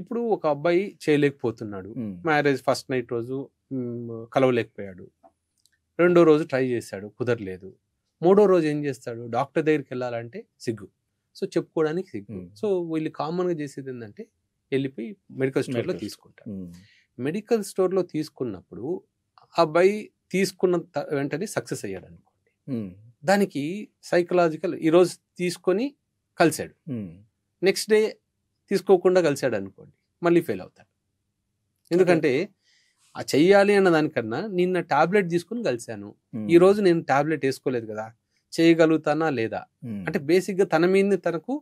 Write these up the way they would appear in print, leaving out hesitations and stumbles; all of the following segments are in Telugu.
ఇప్పుడు ఒక అబ్బాయి చేయలేకపోతున్నాడు, మ్యారేజ్ ఫస్ట్ నైట్ రోజు కలవలేకపోయాడు, రెండో రోజు ట్రై చేశాడు, కుదరలేదు, మూడో రోజు ఏం చేస్తాడు, డాక్టర్ దగ్గరికి వెళ్ళాలంటే సిగ్గు, సో చెప్పుకోవడానికి సిగ్గు. సో వీళ్ళు కామన్గా చేసేది ఏంటంటే వెళ్ళిపోయి మెడికల్ స్టోర్లో తీసుకుంటారు. మెడికల్ స్టోర్లో తీసుకున్నప్పుడు అబ్బాయి తీసుకున్న వెంటనే సక్సెస్ అయ్యాడు అనుకోండి, దానికి సైకలాజికల్ ఈరోజు తీసుకొని కలిశాడు, నెక్స్ట్ డే తీసుకోకుండా కలిశాడు అనుకోండి, మళ్ళీ ఫెయిల్ అవుతాడు. ఎందుకంటే ఆ చెయ్యాలి అన్న దానికన్నా నిన్న టాబ్లెట్ తీసుకుని కలిశాను, ఈ రోజు నేను టాబ్లెట్ వేసుకోలేదు కదా, చేయగలుగుతానా లేదా అంటే బేసిక్గా తన మీద తనకు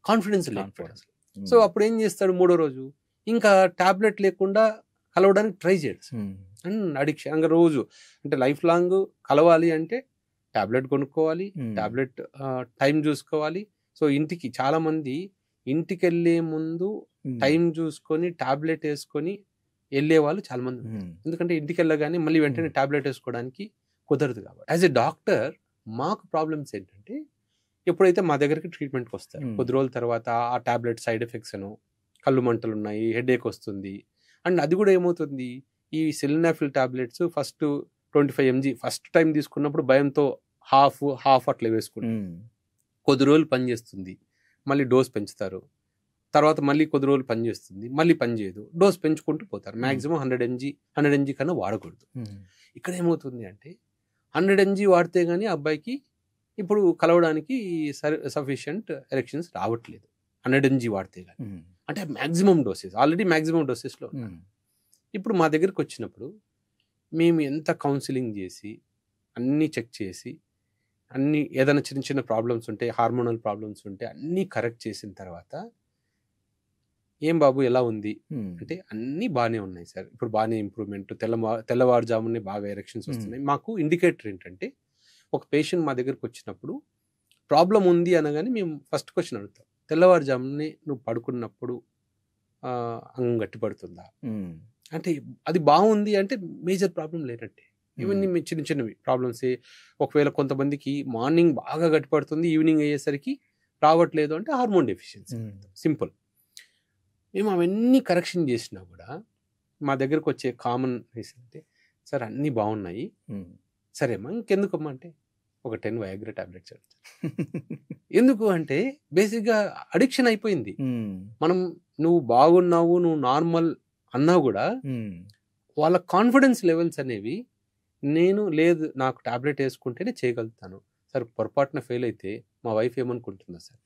కాన్ఫిడెన్స్ లేకపోవడం. సో అప్పుడు ఏం చేస్తాడు, మూడో రోజు ఇంకా టాబ్లెట్ లేకుండా కలవడానికి ట్రై చేయడు. అండ్ అడిక్షన్ ఇంకా రోజు అంటే లైఫ్ లాంగ్ కలవాలి అంటే టాబ్లెట్ కొనుక్కోవాలి, టాబ్లెట్ టైం చూసుకోవాలి. సో ఇంటికి చాలా మంది ఇంటికి వెళ్ళే ముందు టైం చూసుకొని టాబ్లెట్ వేసుకొని వెళ్ళే వాళ్ళు చాలా మంది ఉన్నారు. ఎందుకంటే ఇంటికి వెళ్ళగానే మళ్ళీ వెంటనే టాబ్లెట్ వేసుకోవడానికి కుదరదు కాబట్టి. యాజ్ ఎ డాక్టర్ మాకు ప్రాబ్లమ్స్ ఏంటంటే ఎప్పుడైతే మా దగ్గరికి ట్రీట్మెంట్కి వస్తారు, కొద్ది రోజుల తర్వాత ఆ టాబ్లెట్ సైడ్ ఎఫెక్ట్స్ అను, కళ్ళు మంటలు ఉన్నాయి, హెడేక్ వస్తుంది. అండ్ అది కూడా ఏమవుతుంది, ఈ sildenafil tablets first 25 mg first time తీసుకున్నప్పుడు భయంతో హాఫ్ అట్లా వేసుకుంటాం, కొద్ది రోజులు పనిచేస్తుంది, మళ్ళీ డోస్ పెంచుతారు, తర్వాత మళ్ళీ కొద్ది రోజులు పనిచేస్తుంది, మళ్ళీ పనిచేయదు, డోస్ పెంచుకుంటూ పోతారు. మ్యాక్సిమం 100 mg కన్నా వాడకూడదు. ఇక్కడ ఏమవుతుంది అంటే 100 mg వాడితే కానీ అబ్బాయికి ఇప్పుడు కలవడానికి సఫిషియంట్ ఎరెక్షన్స్ రావట్లేదు, 100 mg వాడితే కానీ. అంటే మ్యాక్సిమం డోసెస్ ఆల్రెడీ మ్యాక్సిమం డోసెస్లో ఉన్నారు. ఇప్పుడు మా దగ్గరికి వచ్చినప్పుడు మేము ఎంత కౌన్సిలింగ్ చేసి అన్నీ చెక్ చేసి అన్నీ ఏదైనా చిన్న చిన్న ప్రాబ్లమ్స్ ఉంటే, హార్మోనల్ ప్రాబ్లమ్స్ ఉంటే అన్నీ కరెక్ట్ చేసిన తర్వాత ఏం బాబు ఎలా ఉంది అంటే అన్నీ బాగానే ఉన్నాయి సార్, ఇప్పుడు బాగానే ఇంప్రూవ్మెంట్, తెల్లవారుజామునే బాగా ఎరెక్షన్స్ వస్తున్నాయి. మాకు ఇండికేటర్ ఏంటంటే ఒక పేషెంట్ మా దగ్గరికి వచ్చినప్పుడు ప్రాబ్లం ఉంది అనగానే మేము ఫస్ట్ క్వశ్చన్ అడుగుతాం, తెల్లవారుజామునే నువ్వు పడుకున్నప్పుడు అంగం గట్టి పడుతుందా అంటే అది బాగుంది అంటే మేజర్ ప్రాబ్లం లేనట్టే. ఇవన్నీ చిన్న చిన్నవి ప్రాబ్లమ్స్. ఒకవేళ కొంతమందికి మార్నింగ్ బాగా గట్టిపడుతుంది, ఈవినింగ్ అయ్యేసరికి రావట్లేదు అంటే హార్మోన్ డెఫిషియన్సీ, సింపుల్. మేము అవన్నీ కరెక్షన్ చేసినా కూడా మా దగ్గరకు వచ్చే కామన్ అంటే సార్ అన్నీ బాగున్నాయి, సరేమ్మా ఇంకెందుకమ్మా అంటే ఒక 10 వయాగ్రా టాబ్లెట్స్ ఎందుకు అంటే బేసిక్గా అడిక్షన్ అయిపోయింది. మనం నువ్వు బాగున్నావు, నువ్వు నార్మల్ అన్నా కూడా వాళ్ళ కాన్ఫిడెన్స్ లెవెల్స్ అనేవి నేను లేదు నాకు టాబ్లెట్ వేసుకుంటేనే చేయగలుగుతాను సార్, పొరపాటున ఫెయిల్ అయితే మా వైఫ్ ఏమనుకుంటుందా సార్,